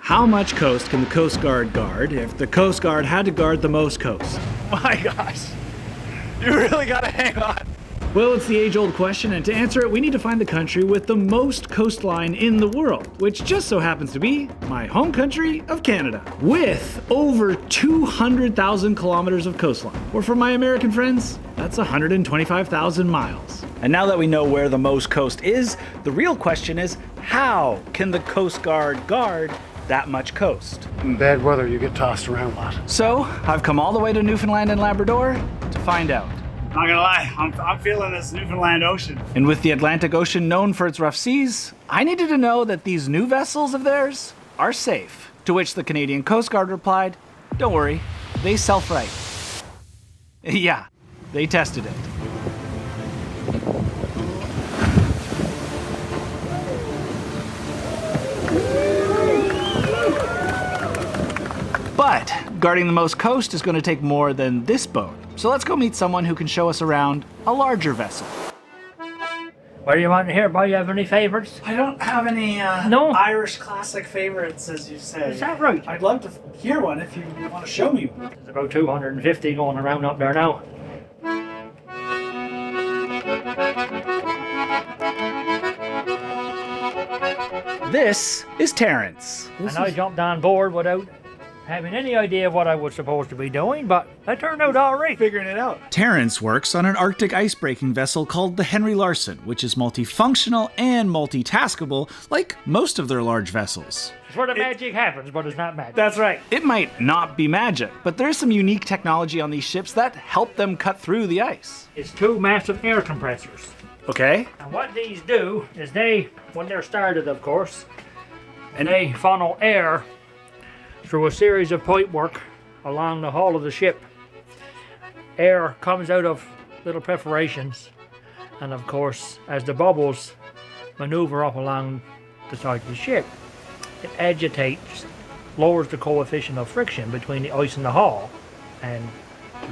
How much coast can the Coast Guard guard if the Coast Guard had to guard the most coast? My gosh, you really gotta hang on. Well, it's the age-old question, and to answer it, we need to find the country with the most coastline in the world, which just so happens to be my home country of Canada, with over 200,000 kilometers of coastline. Or for my American friends, that's 125,000 miles. And now that we know where the most coast is, the real question is, how can the Coast Guard guard that much coast? In bad weather, you get tossed around a lot. So, I've come all the way to Newfoundland and Labrador to find out. Not gonna lie, I'm feeling this Newfoundland Ocean. And with the Atlantic Ocean known for its rough seas, I needed to know that these new vessels of theirs are safe. To which the Canadian Coast Guard replied, don't worry, they self-right. Yeah, they tested it. But guarding the most coast is going to take more than this boat. So let's go meet someone who can show us around a larger vessel. What do you want to hear, boy? You have any favorites? I don't have any No? Irish classic favorites, as you say. Is that right? I'd love to hear one if you want to show me one. There's about 250 going around up there now. This is Terrence. And I jumped on board without having any idea of what I was supposed to be doing, but that turned out all right. Figuring it out. Terrence works on an Arctic ice-breaking vessel called the Henry Larson, which is multifunctional and multitaskable, like most of their large vessels. It's where the magic happens, but it's not magic. That's right. It might not be magic, but there's some unique technology on these ships that help them cut through the ice. It's two massive air compressors. Okay? And what these do is they, when they're started of course, and they funnel air through a series of pipework along the hull of the ship. Air comes out of little perforations, and of course, as the bubbles maneuver up along the side of the ship, it agitates, lowers the coefficient of friction between the ice and the hull, and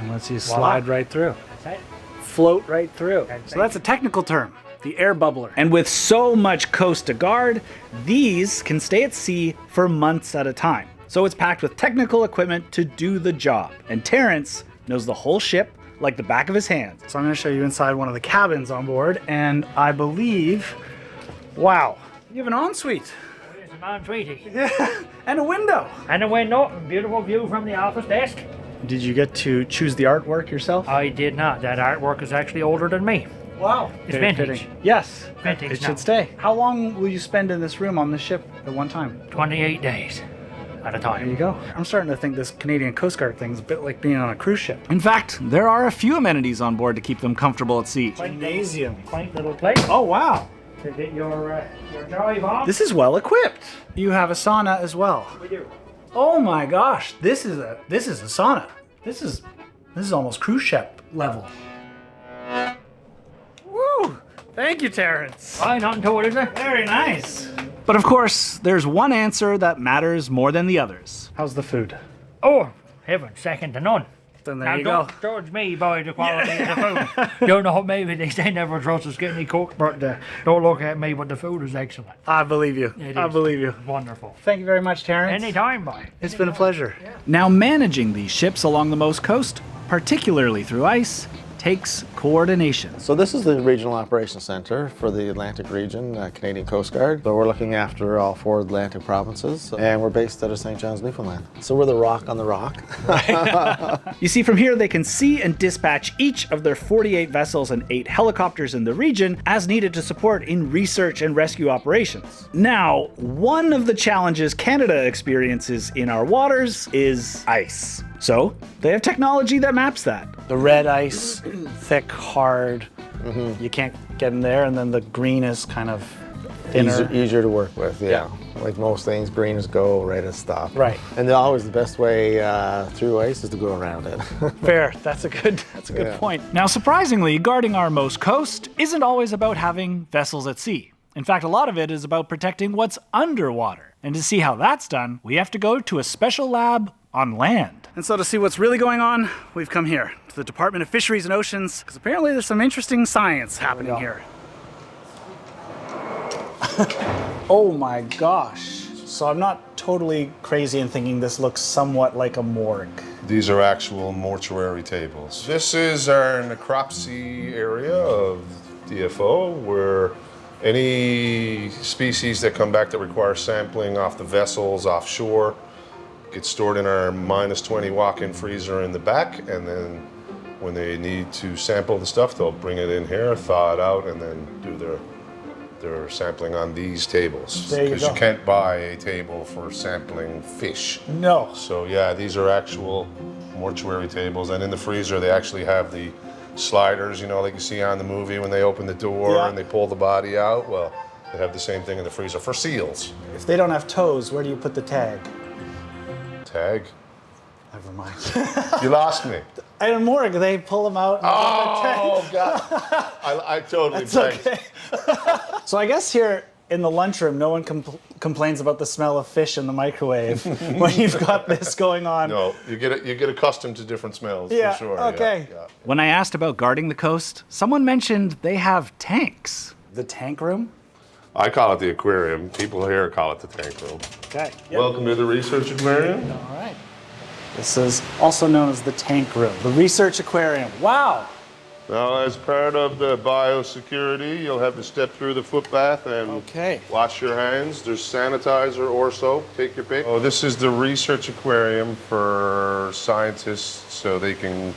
lets you voila. slide right through. That's it. Float right through. So that's a technical term, the air bubbler. And with so much coast to guard, these can stay at sea for months at a time. So it's packed with technical equipment to do the job. And Terrence knows the whole ship like the back of his hand. So I'm going to show you inside one of the cabins on board, and I believe, wow, you have an ensuite. It's an ensuite. Yeah, and a window. And a window, beautiful view from the office desk. Did you get to choose the artwork yourself? I did not. That artwork is actually older than me. Wow. It's Very vintage. fitting. Yes. Vintage It now. should stay. How long will you spend in this room on this ship at one time? 28 days at a There you time. go. I'm starting to think this Canadian Coast Guard thing is a bit like being on a cruise ship. In fact, there are a few amenities on board to keep them comfortable at sea. Gymnasium. Quaint little place Oh, wow. to get your drive on. This is well equipped. You have a sauna as well. We do. Oh my gosh, this is a sauna. This is almost cruise ship level. Woo! Thank you, Terrence. Why nothing to it, is there? Very nice. But of course, there's one answer that matters more than the others. How's the food? Oh, heaven, second to none. Then there Now you don't go. judge me by the quality of the food. Don't know, maybe they say never trust us getting cooked, but don't look at me, but the food is excellent. I believe you. It I is. believe you. Wonderful. Thank you very much, Terrence. Anytime, boy. It's been a pleasure. Now, managing these ships along the most coast, particularly through ice, takes coordination. So this is the Regional Operations Centre for the Atlantic region, Canadian Coast Guard. So we're looking after all 4 Atlantic provinces, and we're based out of St. John's, Newfoundland. So we're the rock on the rock. You see, from here they can see and dispatch each of their 48 vessels and 8 helicopters in the region as needed to support in research and rescue operations. Now, one of the challenges Canada experiences in our waters is ice. So, they have technology that maps that. The red ice, thick, hard. You can't get in there, and then the green is kind of thinner. Easier to work with, yeah. Like most things, green is go, red is stop. Right. And always the best way through ice is to go around it. Fair. That's a good Yeah. point. Now, surprisingly, guarding our most coast isn't always about having vessels at sea. In fact, a lot of it is about protecting what's underwater. And to see how that's done, we have to go to a special lab on land. And so to see what's really going on, we've come here to the Department of Fisheries and Oceans, because apparently there's some interesting science happening here. Oh my gosh. So I'm not totally crazy in thinking this looks somewhat like a morgue? These are actual mortuary tables. This is our necropsy area of DFO, where any species that come back that require sampling off the vessels offshore get stored in our -20 walk-in freezer in the back, and then when they need to sample the stuff, they'll bring it in here, thaw it out, and then do their sampling on these tables. There you Because go. you can't buy a table for sampling fish. No. So yeah, these are actual mortuary tables, and in the freezer they actually have the sliders, you know, like you see on the movie when they open the door Yeah. and they pull the body out. Well, they have the same thing in the freezer for seals. If they don't have toes, where do you put the tag? Tag. Never mind. You lost me. At a morgue, they pull them out and put the tag. Oh God! I totally It's blanked. okay. So I guess here in the lunchroom, no one complains about the smell of fish in the microwave when you've got this going on. No, you get accustomed to different smells Yeah, for sure. okay. Yeah, yeah. When I asked about guarding the coast, someone mentioned they have tanks. The tank room? I call it the aquarium. People here call it the tank room. Okay. Welcome to the research aquarium. All right. This is also known as the tank room, the research aquarium. Wow. Now, as part of the biosecurity, you'll have to step through the foot bath and Okay. wash your hands. There's sanitizer or soap, take your pick. Oh, this is the research aquarium for scientists so they can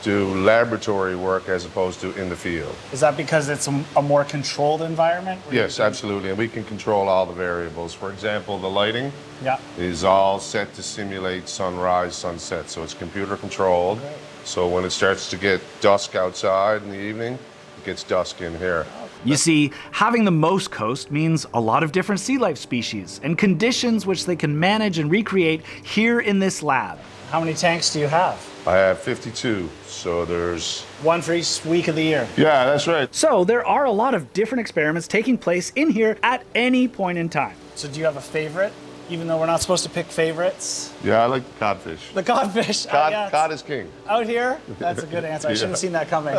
do laboratory work as opposed to in the field. Is that because it's a more controlled environment? Yes, absolutely, and we can control all the variables. For example, the lighting Yeah. is all set to simulate sunrise, sunset, so it's computer controlled. So when it starts to get dusk outside in the evening, it gets dusk in here. You see, having the most coast means a lot of different sea life species and conditions which they can manage and recreate here in this lab. How many tanks do you have? I have 52, so there's... One for each week of the year. Yeah, that's right. So there are a lot of different experiments taking place in here at any point in time. So do you have a favorite? Even though we're not supposed to pick favorites. Yeah, I like the codfish. The codfish. Cod is king. Out here? That's a good answer. I should have seen that coming.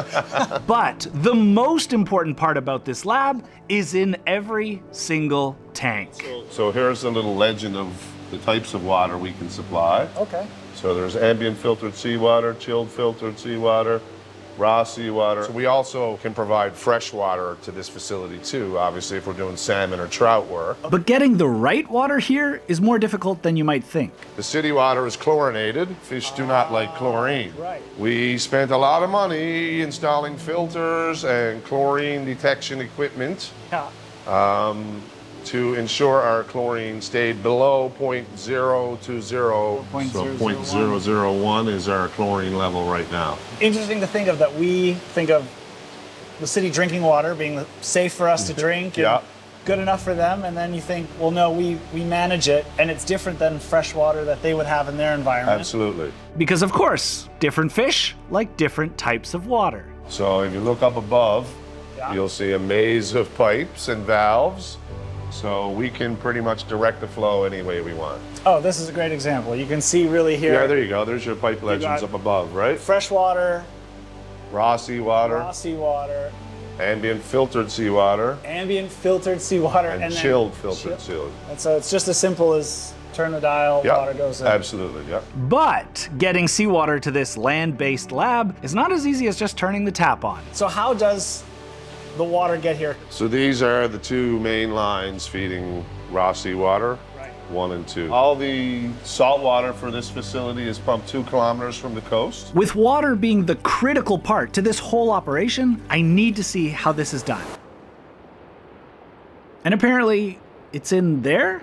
But the most important part about this lab is in every single tank. So here's the little legend of the types of water we can supply. Okay. So there's ambient filtered seawater, chilled filtered seawater, raw seawater. So we also can provide fresh water to this facility too, obviously if we're doing salmon or trout work. But getting the right water here is more difficult than you might think. The city water is chlorinated. Fish do not like chlorine. Right. We spent a lot of money installing filters and chlorine detection equipment Yeah. to ensure our chlorine stayed below 0.020. So 0.001 is our chlorine level right now. Interesting to think of that we think of the city drinking water being safe for us to drink and Yeah. good enough for them, and then you think, well, no, we manage it, and it's different than fresh water that they would have in their environment. Absolutely. Because of course, different fish like different types of water. So if you look up above, Yeah. you'll see a maze of pipes and valves. So we can pretty much direct the flow any way we want. Oh, this is a great example. You can see really here. Yeah, there you go. There's your pipe legends got- up above, right? Fresh water, Raw seawater, raw seawater, ambient filtered seawater, ambient filtered seawater, and then chilled filtered seawater. And so it's just as simple as turn the dial, Yeah, water goes in. absolutely, yeah. But getting seawater to this land-based lab is not as easy as just turning the tap on. So how does the water get here? So these are the two main lines feeding raw seawater, Right. 1 and 2. All the salt water for this facility is pumped 2 kilometers from the coast. With water being the critical part to this whole operation, I need to see how this is done. And apparently, it's in there?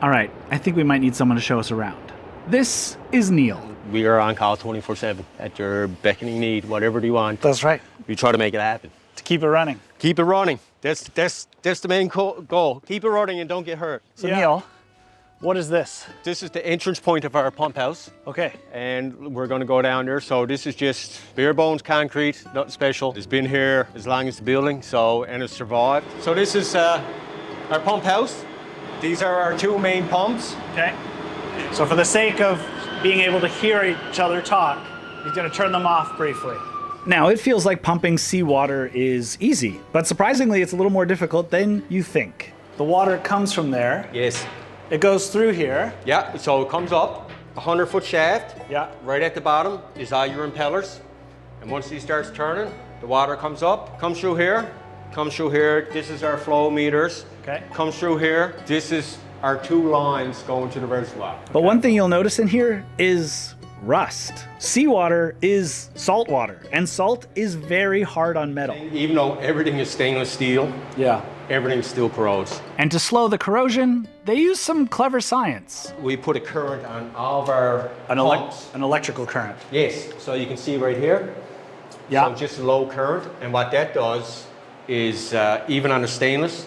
All right, I think we might need someone to show us around. This is Neil. We are on call 24/7 at your beckoning need, whatever you want. That's right. We try to make it happen. To keep it running. Keep it running. That's the main goal. Keep it running and don't get hurt. So Neil, what is this? This is the entrance point of our pump house, Okay. and we're going to go down there. So this is just bare bones concrete, nothing special. It's been here as long as the building, and it's survived. So this is our pump house. These are our 2 main pumps. Okay. So for the sake of being able to hear each other talk, he's going to turn them off briefly. Now, it feels like pumping seawater is easy, but surprisingly, it's a little more difficult than you think. The water comes from there, Yes. It goes through here. Yeah, so it comes up, 100-foot shaft. Yeah. Right at the bottom is all your impellers. And once he starts turning, the water comes up, comes through here, comes through here. This is our flow meters. Okay. Comes through here. This is our 2 lines going to the reservoir. But one thing you'll notice in here is rust. Seawater is salt water, and salt is very hard on metal. Even though everything is stainless steel, Yeah. everything still corrodes. And to slow the corrosion, they use some clever science. We put a current on all of our An pumps. electrical current. Yes, so you can see right here. Yeah. So just a low current, and what that does is even on the stainless,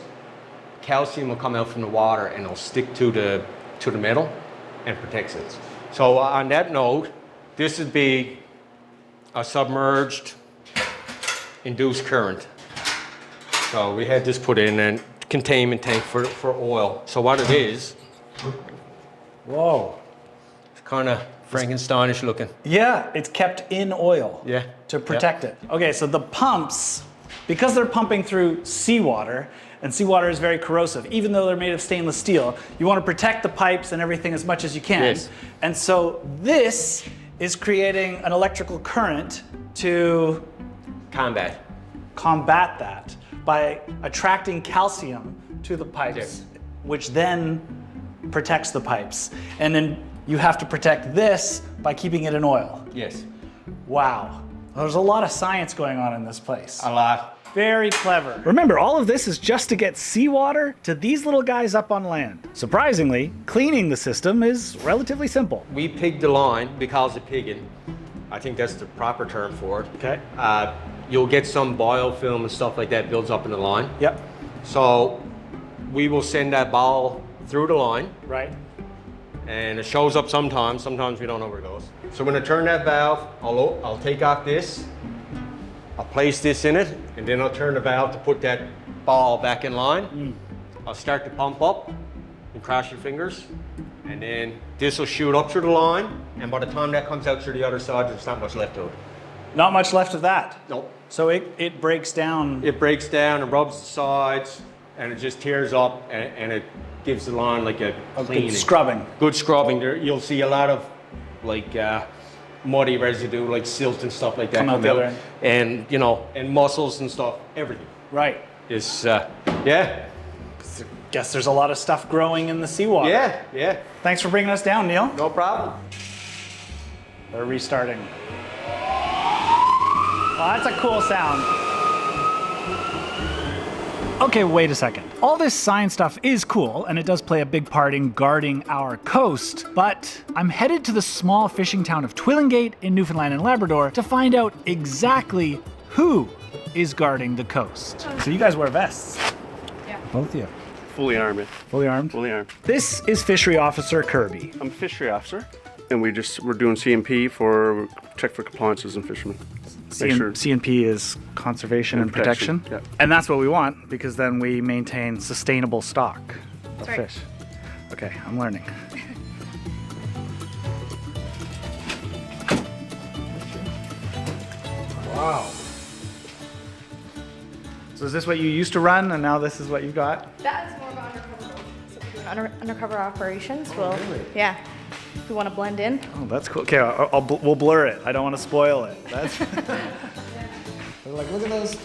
calcium will come out from the water and it'll stick to the metal and protects it. So on that note, this would be a submerged induced current. So we had this put in and containment tank for oil. So what it is, Whoa. it's kind of Frankensteinish looking. Yeah, it's kept in oil. Yeah. To protect it. Okay, so the pumps, because they're pumping through seawater, and seawater is very corrosive, even though they're made of stainless steel, you want to protect the pipes and everything as much as you can. Yes. And so this is creating an electrical current to Combat. combat that by attracting calcium to the pipes, Yes. which then protects the pipes. And then you have to protect this by keeping it in oil. Yes. Wow. There's a lot of science going on in this place. A lot. Very clever. Remember, all of this is just to get seawater to these little guys up on land. Surprisingly, cleaning the system is relatively simple. We pigged the line because of pigging. I think that's the proper term for it. Okay. You'll get some biofilm and stuff like that builds up in the line. Yep. So we will send that ball through the line Right. and it shows up sometimes. Sometimes we don't know where it goes. So when I turn that valve, I'll take off this, I'll place this in it, and then I'll turn the valve to put that ball back in line. I'll start to pump up and cross your fingers, and then this will shoot up through the line, and by the time that comes out through the other side, there's not much left of it. Not much left of that. Nope. So it breaks down. It breaks down and rubs the sides, and it just tears up, and it gives the line like a cleaning. Good scrubbing. Good scrubbing. There, you'll see a lot of like muddy residue, like silt and stuff like that Come out the other end. and you know, and mussels and stuff. Everything Right. is yeah, Guess there's a lot of stuff growing in the seawater. yeah. Thanks for bringing us down, Neil. No problem. They're restarting. Well, that's a cool sound. Okay, wait a second. All this science stuff is cool, and it does play a big part in guarding our coast, but I'm headed to the small fishing town of Twillingate in Newfoundland and Labrador to find out exactly who is guarding the coast. So you guys wear vests. Both of you. Fully armed. Fully armed? Fully armed. This is Fishery Officer Kirby. I'm a fishery officer, and we're doing CMP for check for compliances and fishermen. Make sure. CNP is conservation and protection. Yeah. And that's what we want, because then we maintain sustainable stock of right. fish. Okay, I'm learning. Wow. So is this what you used to run, and now this is what you got? That is more of an undercover role. So if we're doing undercover operations, we'll, yeah, if we want to blend in. Oh, that's cool. Okay, we'll blur it. I don't want to spoil it. That's. They're like, look at those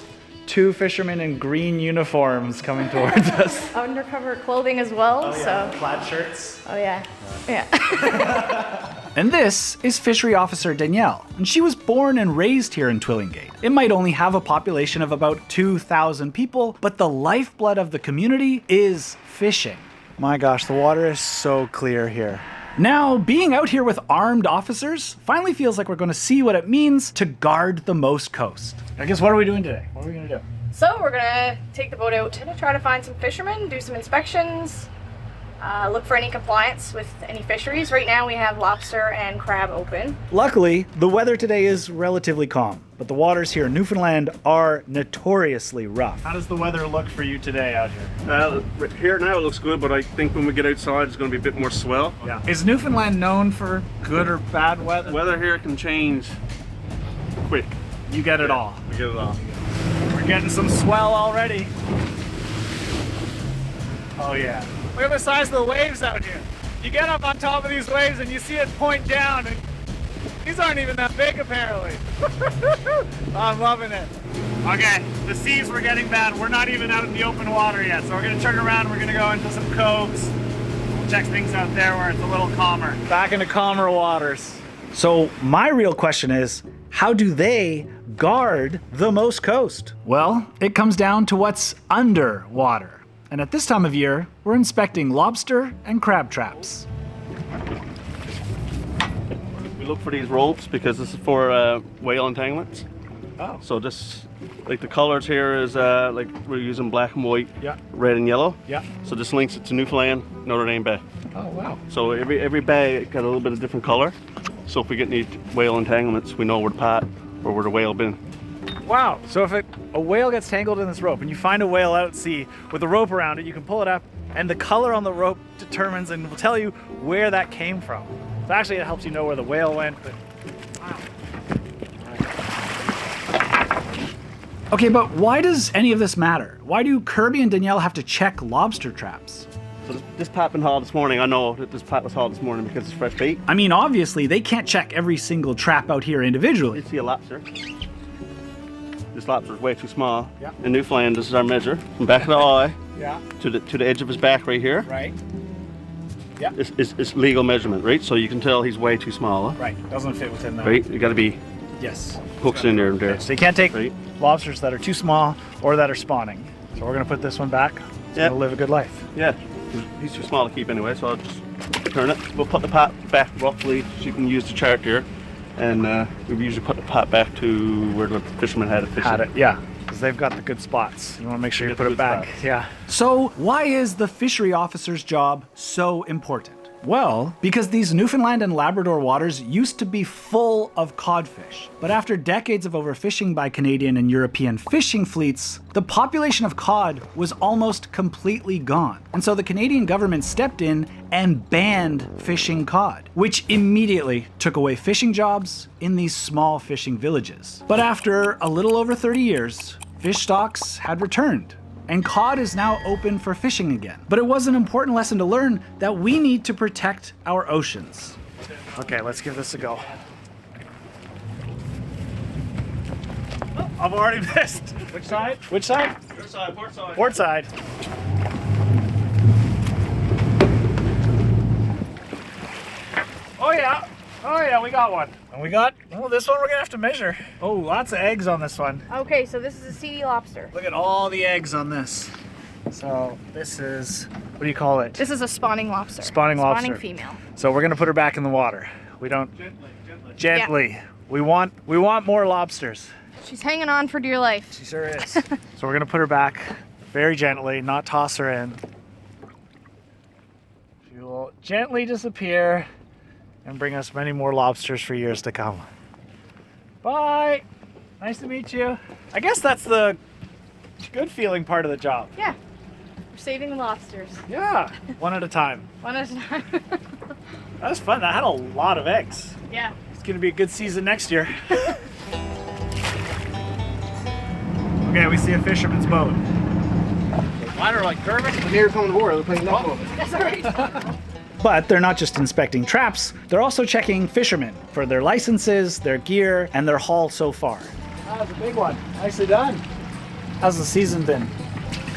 two fishermen in green uniforms coming towards us. Undercover clothing as well, so. Plaid shirts. Oh yeah, yeah. And this is Fishery Officer Danielle, and she was born and raised here in Twillingate. It might only have a population of about 2,000 people, but the lifeblood of the community is fishing. My gosh, the water is so clear here. Now, being out here with armed officers finally feels like we're going to see what it means to guard the most coast. I guess what are we doing today? What are we gonna do? So we're gonna take the boat out to try to find some fishermen, do some inspections, look for any compliance with any fisheries. Right now we have lobster and crab open. Luckily, the weather today is relatively calm, but the waters here in Newfoundland are notoriously rough. How does the weather look for you today out here? Here now it looks good, but I think when we get outside it's going to be a bit more swell. Yeah. Is Newfoundland known for good or bad weather? Weather here can change quick. You get it all. We get it all. We're getting some swell already. Oh yeah. Look at the size of the waves out here. You get up on top of these waves and you see it point down, and these aren't even that big apparently. I'm loving it. Okay, the seas were getting bad. We're not even out in the open water yet, so we're gonna turn around. We're gonna go into some coves. We'll check things out there where it's a little calmer. Back into calmer waters. So my real question is, how do they guard the most coast? Well, it comes down to what's underwater. And at this time of year, we're inspecting lobster and crab traps. We look for these ropes because this is for whale entanglements. Oh. So just like the colors here is like we're using black and white, Yeah. red and yellow. Yeah. So this links it to Newfoundland, Notre Dame Bay. Oh, wow. So every bay got a little bit of different color. So if we get any whale entanglements, we know where to pot or where the whale been. Wow. So if a whale gets tangled in this rope and you find a whale out at sea with a rope around it, you can pull it up and the color on the rope determines and will tell you where that came from. So actually it helps you know where the whale went. But... Wow. Okay, but why does any of this matter? Why do Kirby and Danielle have to check lobster traps? So this pot been hauled this morning. I know that this pot was hauled this morning because it's fresh bait. I mean, obviously, they can't check every single trap out here individually. You see a lobster. This lobster is way too small. Yeah. In Newfoundland, this is our measure. From back of the eye Yeah. to the edge of his back right here. Right. It's legal measurement, right? So you can tell he's way too small. Right. Doesn't fit within that. Right? You got to be Yes. hooks in there and there. So you can't take Right. lobsters that are too small or that are spawning. So we're gonna put this one back. It's Yeah. gonna live a good life. Yeah. He's too small to keep anyway, so I'll just turn it. We'll put the pot back roughly so you can use the chart here. And we usually put the pot back to where the fishermen had it fishing. Had it, yeah. Because they've got the good spots. You want to make sure you Get put the it good back. spots. Yeah. So why is the fishery officer's job so important? Well, because these Newfoundland and Labrador waters used to be full of codfish. But after decades of overfishing by Canadian and European fishing fleets, the population of cod was almost completely gone. And so the Canadian government stepped in and banned fishing cod, which immediately took away fishing jobs in these small fishing villages. But after a little over 30 years, fish stocks had returned. And cod is now open for fishing again. But it was an important lesson to learn that we need to protect our oceans. Okay, let's give this a go. Oh, I've already missed. Which side? Which side? Your side, port side. Port side. Oh yeah. Oh yeah, we got one. And we got, oh, this one we're gonna have to measure. Oh, lots of eggs on this one. Okay, so this is a seedy lobster. Look at all the eggs on this. So this is, what do you call it? This is a spawning lobster. Spawning lobster. Spawning female. So we're gonna put her back in the water. We don't, gently. Yeah. We want more lobsters. She's hanging on for dear life. She sure is. So we're gonna put her back very gently, not toss her in. She will gently disappear and bring us many more lobsters for years to come. Bye. Nice to meet you. I guess that's the good feeling part of the job. Yeah. We're saving the lobsters. Yeah. One at a time. One at a time. That was fun. That had a lot of eggs. Yeah. It's gonna be a good season next year. Okay, we see a fisherman's boat. Water like Kermit. Here coming aboard. They're playing that boat. That's all right. But they're not just inspecting traps, they're also checking fishermen for their licenses, their gear, and their haul so far. That was a big one. Nicely done. How's the season been?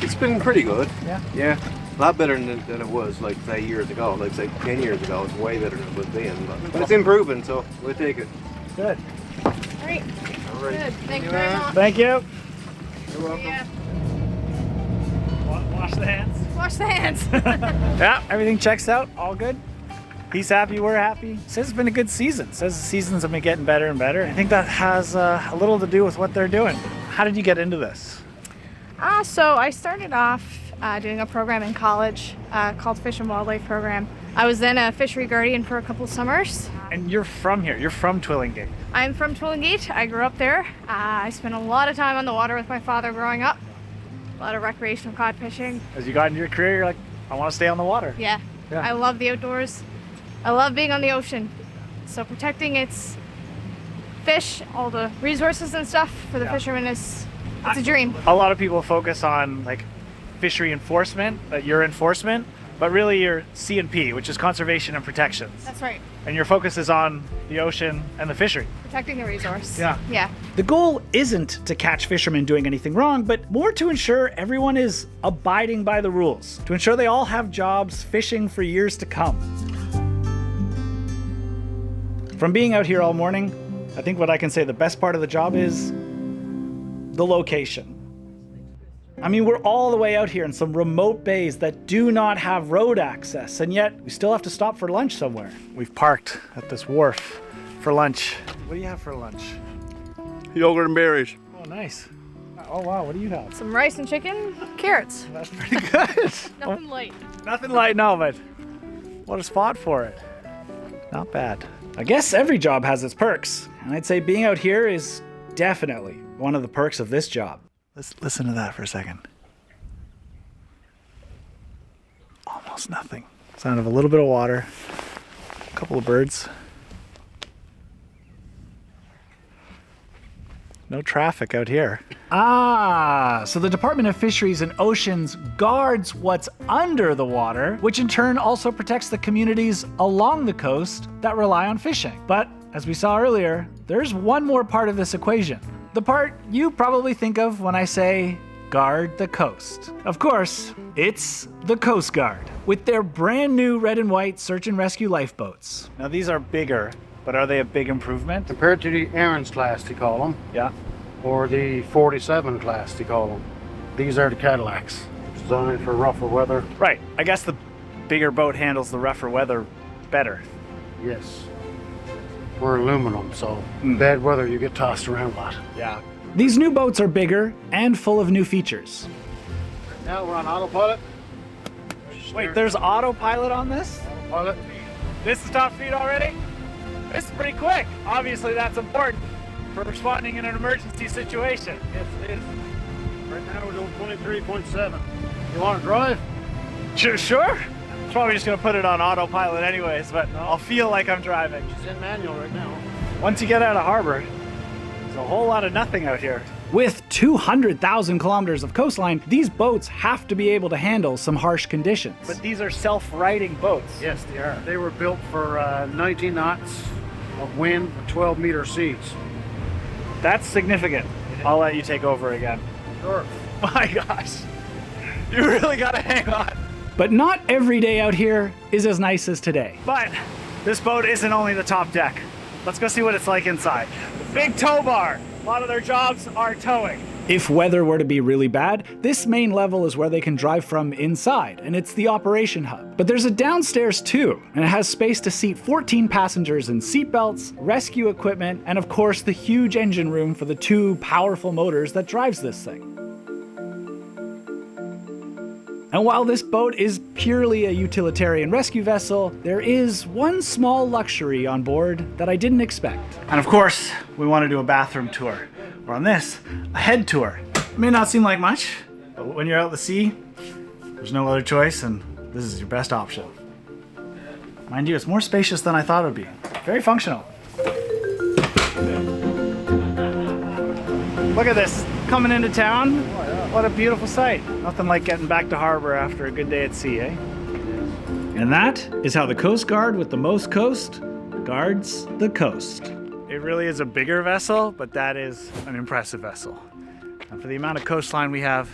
It's been pretty good. Yeah? Yeah. A lot better than it was, like, say, years ago. Like, say, 10 years ago. It's way better than it was then. But it's improving, so we'll take it. Good. All right. Good. Thank you very much. Thank you. You're welcome. Yeah. Wash the hands. Wash the hands. Yeah, everything checks out. All good. He's happy, we're happy. Says it's been a good season. Says the seasons have been getting better and better. I think that has a little to do with what they're doing. How did you get into this? So I started off doing a program in college called Fish and Wildlife Program. I was then a fishery guardian for a couple summers. And you're from here. You're from Twillingate. I'm from Twillingate. I grew up there. I spent a lot of time on the water with my father growing up. A lot of recreational cod fishing. As you got into your career, you're like, I want to stay on the water. Yeah. I love the outdoors. I love being on the ocean. So protecting its fish, all the resources and stuff for the fishermen it's a dream. A lot of people focus on like fishery enforcement, your enforcement, but really you're C&P, which is conservation and protections. That's right. And your focus is on the ocean and the fishery. Protecting the resource. Yeah. Yeah. The goal isn't to catch fishermen doing anything wrong, but more to ensure everyone is abiding by the rules, to ensure they all have jobs fishing for years to come. From being out here all morning, I think what I can say the best part of the job is the location. I mean, we're all the way out here in some remote bays that do not have road access, and yet we still have to stop for lunch somewhere. We've parked at this wharf for lunch. What do you have for lunch? Yogurt and berries. Oh, nice. Oh, wow, what do you have? Some rice and chicken, carrots. That's pretty good. Nothing light. Nothing light, no, but what a spot for it. Not bad. I guess every job has its perks, and I'd say being out here is definitely one of the perks of this job. Let's listen to that for a second. Almost nothing. Sound of a little bit of water, a couple of birds. No traffic out here. Ah, so the Department of Fisheries and Oceans guards what's under the water, which in turn also protects the communities along the coast that rely on fishing. But as we saw earlier, there's one more part of this equation. The part you probably think of when I say guard the coast. Of course, it's the Coast Guard with their brand new red and white search and rescue lifeboats. Now these are bigger, but are they a big improvement? Compared to the Aaron's class, they call them, Yeah. or the 47 class, they call them. These are the Cadillacs, designed for rougher weather. Right. I guess the bigger boat handles the rougher weather better. Yes. We're aluminum, so bad weather, you get tossed around a lot. Yeah. These new boats are bigger and full of new features. Now we're on autopilot. Wait, there's autopilot on this? Autopilot. This is top speed already? This is pretty quick. Obviously that's important for responding in an emergency situation. Yes, it is. Right now we're doing 23.7. You want to drive? Sure. I'm probably just gonna put it on autopilot anyways, but I'll feel like I'm driving. It's in manual right now. Once you get out of harbor, there's a whole lot of nothing out here. With 200,000 kilometers of coastline, these boats have to be able to handle some harsh conditions. But these are self-righting boats. Yes, they are. They were built for 90 knots of wind, 12-meter seas. That's significant. I'll let you take over again. Sure. My gosh. You really gotta hang on. But not every day out here is as nice as today. But this boat isn't only the top deck. Let's go see what it's like inside. Big tow bar. A lot of their jobs are towing. If weather were to be really bad, this main level is where they can drive from inside, and it's the operation hub. But there's a downstairs too, and it has space to seat 14 passengers in seatbelts, rescue equipment, and of course the huge engine room for the 2 powerful motors that drives this thing. And while this boat is purely a utilitarian rescue vessel, there is one small luxury on board that I didn't expect. And of course, we want to do a bathroom tour. Or on this, a head tour. It may not seem like much, but when you're out at the sea, there's no other choice, and this is your best option. Mind you, it's more spacious than I thought it would be. Very functional. Look at this, coming into town. What a beautiful sight. Nothing like getting back to harbor after a good day at sea, eh? And that is how the Coast Guard with the most coast guards the coast. It really is a bigger vessel, but that is an impressive vessel. And for the amount of coastline we have,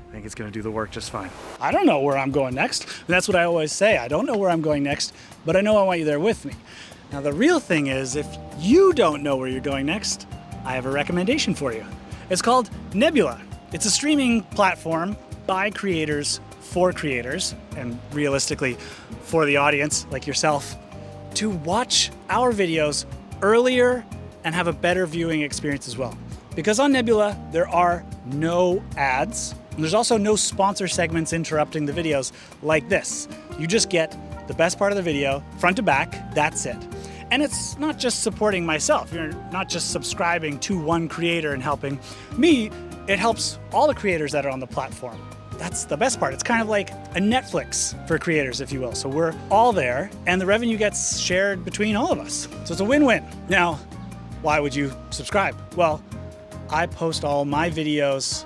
I think it's gonna do the work just fine. I don't know where I'm going next. That's what I always say. I don't know where I'm going next, but I know I want you there with me. Now the real thing is, if you don't know where you're going next, I have a recommendation for you. It's called Nebula. It's a streaming platform by creators for creators, and realistically for the audience like yourself, to watch our videos earlier and have a better viewing experience as well. Because on Nebula, there are no ads, and there's also no sponsor segments interrupting the videos like this. You just get the best part of the video, front to back, that's it. And it's not just supporting myself. You're not just subscribing to one creator and helping me, it helps all the creators that are on the platform. That's the best part. It's kind of like a Netflix for creators, if you will. So we're all there, and the revenue gets shared between all of us. So it's a win-win. Now, why would you subscribe? Well, I post all my videos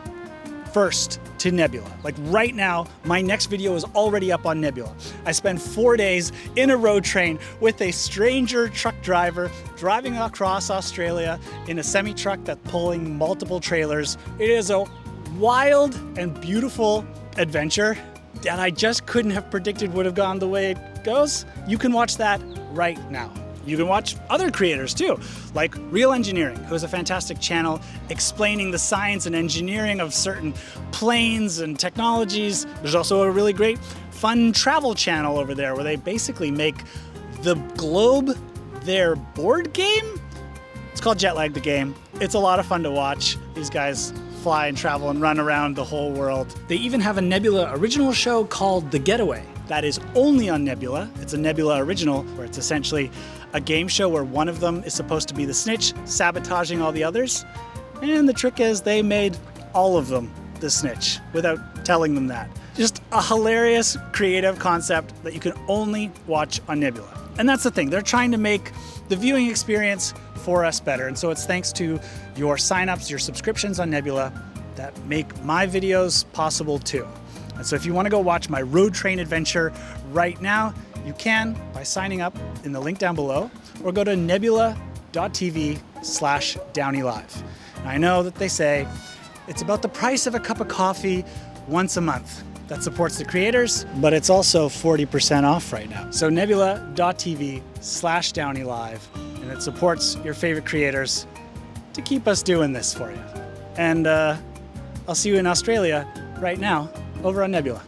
first to Nebula. Like right now, my next video is already up on Nebula. I spent 4 days in a road train with a stranger truck driver driving across Australia in a semi-truck that's pulling multiple trailers. It is a wild and beautiful adventure that I just couldn't have predicted would have gone the way it goes. You can watch that right now. You can watch other creators too, like Real Engineering, who has a fantastic channel explaining the science and engineering of certain planes and technologies. There's also a really great fun travel channel over there where they basically make the globe their board game. It's called Jetlag the Game. It's a lot of fun to watch. These guys fly and travel and run around the whole world. They even have a Nebula original show called The Getaway. That is only on Nebula. It's a Nebula original where it's essentially a game show where one of them is supposed to be the snitch, sabotaging all the others. And the trick is they made all of them the snitch without telling them that. Just a hilarious, creative concept that you can only watch on Nebula. And that's the thing, they're trying to make the viewing experience for us better. And so it's thanks to your signups, your subscriptions on Nebula that make my videos possible too. And so if you want to go watch my road train adventure right now, you can by signing up in the link down below or go to nebula.tv/DownieLive. I know that they say it's about the price of a cup of coffee once a month. That supports the creators, but it's also 40% off right now. So nebula.tv/DownieLive, and it supports your favorite creators to keep us doing this for you. And I'll see you in Australia right now over on Nebula.